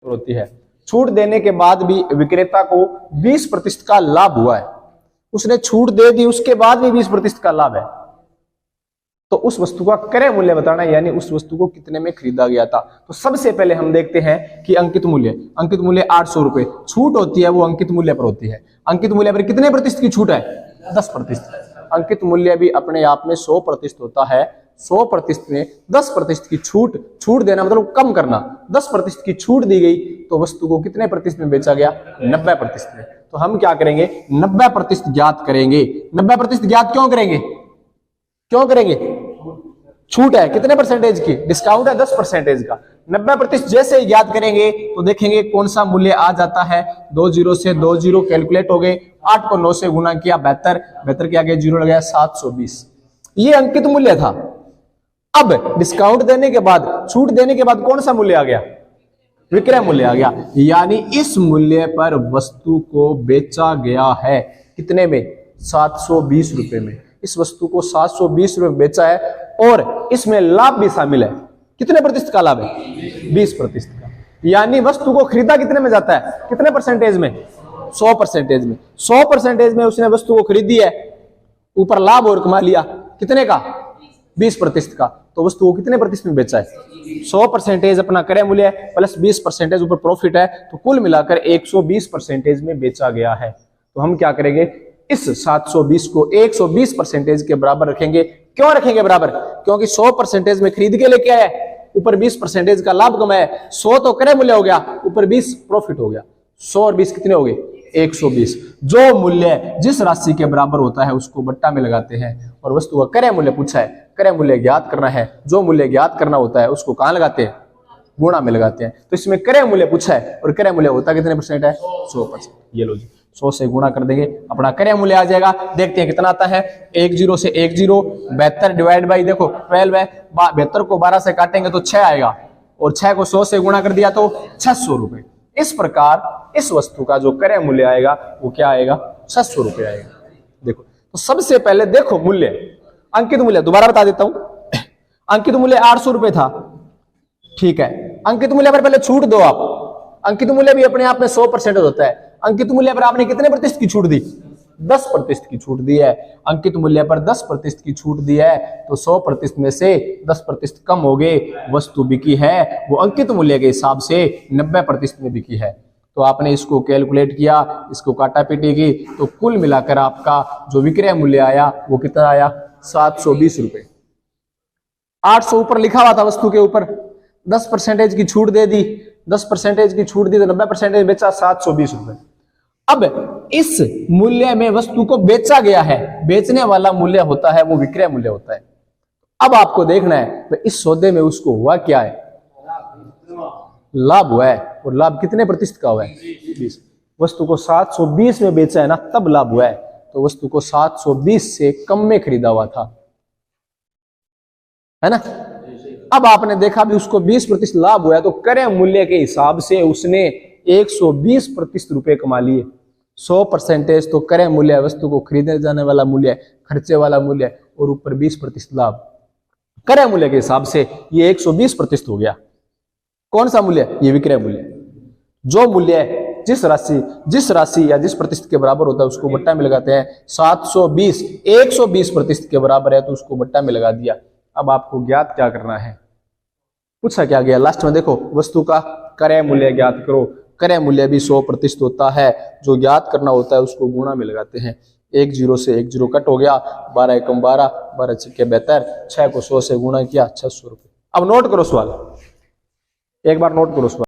होती है। छूट देने के बाद भी विक्रेता को 20% का लाभ हुआ है। उसने छूट दे दी, उसके बाद भी 20% का लाभ है, तो उस वस्तु का क्रय मूल्य बताना है, यानी उस वस्तु को कितने में खरीदा गया था। तो सबसे पहले हम देखते हैं कि अंकित मूल्य 800 रुपए, छूट होती है वो अंकित मूल्य पर होती है। अंकित मूल्य पर कितने प्रतिशत की छूट है? 10%। अंकित मूल्य भी अपने आप में 100% होता है। 100% में 10% की छूट देना मतलब कम करना। 10% की छूट दी गई तो वस्तु को कितने प्रतिशत में बेचा गया? 90% में। तो हम क्या करेंगे? 90% ज्ञात करेंगे। 90% ज्ञात क्यों करेंगे? छूट है कितने परसेंटेज की? डिस्काउंट है 10% का। 90% जैसे ही ज्ञात करेंगे तो देखेंगे कौन सा मूल्य आ जाता है। 2 0 से 2 0 कैलकुलेट हो गए। 8 को 9 से गुना किया 72 के आगे 0 लगाया 720। ये अंकित मूल्य था। अब डिस्काउंट देने के बाद, छूट देने के बाद कौन सा मूल्य आ गया? विक्रय मूल्य आ गया। यानी इस मूल्य पर वस्तु को बेचा गया है कितने में? 720 रुपए में। इस वस्तु को 720 रुपए बेचा है और इसमें लाभ भी शामिल है। कितने प्रतिशत का लाभ है? 20% का। यानी वस्तु को खरीदा कितने में जाता है? कितने परसेंटेज में? 100% में। 100% में उसने वस्तु को खरीदी है, ऊपर लाभ और कमा लिया कितने का? 20% का। तो वस्तु को कितने प्रतिशत में बेचा है? 100% अपना क्रय मूल्य है प्लस 20% ऊपर प्रॉफिट है, तो कुल मिलाकर 120% में बेचा गया है। तो हम क्या करेंगे? इस 720 को 120% के बराबर रखेंगे। क्यों रखेंगे बराबर? क्योंकि 100% में खरीद के लेके आया, ऊपर 20% का लाभ कमाया। 100 तो क्रय मूल्य हो गया, ऊपर 20 प्रॉफिट हो गया। 100 और 20 कितने हो गए? 120। जो मूल्य जिस राशि के बराबर होता है उसको बट्टा में लगाते हैं और वस्तु का क्रय मूल्य पूछा है, क्रय मूल्य ज्ञात करना है। जो मूल्य ज्ञात करना होता है उसको कहां लगाते हैं? गुणा में लगाते हैं। तो इसमें क्रय मूल्य पूछा है और क्रय मूल्य होता कितने परसेंट है? 100%। ये लो जी, 100 से गुणा कर देंगे, अपना क्रय मूल्य आ जाएगा। देखते हैं कितना आता है। 1 0 से 1 0, 72 डिवाइड बाई देखो 12 है। 72 को 12 से काटेंगे तो 6 आएगा और 6 को 100 से गुणा कर दिया तो 600 रुपए। इस प्रकार इस वस्तु का जो क्रय मूल्य आएगा वो क्या आएगा? 600 रुपए आएगा। देखो, तो सबसे पहले देखो मूल्य, अंकित मूल्य दोबारा बता देता हूं। अंकित मूल्य 800 रुपए था, ठीक है। अंकित मूल्य पर पहले छूट दो आप। अंकित मूल्य भी अपने आप में 100% होता है। अंकित मूल्य पर आपने कितने प्रतिशत की छूट दी? 10% की छूट दी है। अंकित मूल्य पर 10% की छूट दी है तो 100% में से 10% कम हो गए। वस्तु बिकी है वो अंकित मूल्य के हिसाब से 90% में बिकी है। तो आपने इसको कैलकुलेट किया, इसको काटा पीटी की, तो कुल मिलाकर आपका जो विक्रय मूल्य आया वो कितना आया? 720 रुपए। 800 ऊपर लिखा हुआ था वस्तु के ऊपर, 10% की छूट दे दी। 10% की छूट दी तो 90% बेचा 720 रुपए। अब इस मूल्य में वस्तु को बेचा गया है, बेचने वाला मूल्य होता है वो विक्रय मूल्य होता है। अब आपको देखना है तो इस सौदे में उसको हुआ क्या है? लाभ हुआ है। और लाभ कितने प्रतिशत का हुआ है? 20। वस्तु को 720 में बेचा है ना, तब लाभ हुआ है। तो वस्तु को 720 से कम में खरीदा हुआ था, है ना। अब आपने देखा भी उसको 20% लाभ हुआ है, तो क्रय मूल्य के हिसाब से उसने 120% रुपए कमा लिए। 100% तो क्रय मूल्य, वस्तु को खरीदे जाने वाला मूल्य, खर्चे वाला मूल्य, और ऊपर 20% लाभ। क्रय मूल्य के हिसाब से ये 120% हो गया। कौन सा मूल्य? ये विक्रय मूल्य। जो मूल्य जिस राशि या जिस प्रतिशत के बराबर होता है उसको बट्टा में लगाते हैं। 720 120% के बराबर है तो उसको बट्टा में लगा दिया। अब आपको ज्ञात क्या करना है? पूछा क्या गया लास्ट में? देखो, वस्तु का क्रय मूल्य ज्ञात करो। क्रय मूल्य भी 100% होता है। जो ज्ञात करना होता है उसको गुणा में लगाते हैं। 1 0 से 1 0 कट हो गया, 12 एकम 12, 12 छक्के 72, 6 को 100 से गुणा किया 600 रुपए। अब नोट करो सवाल, एक बार नोट करो सवाल।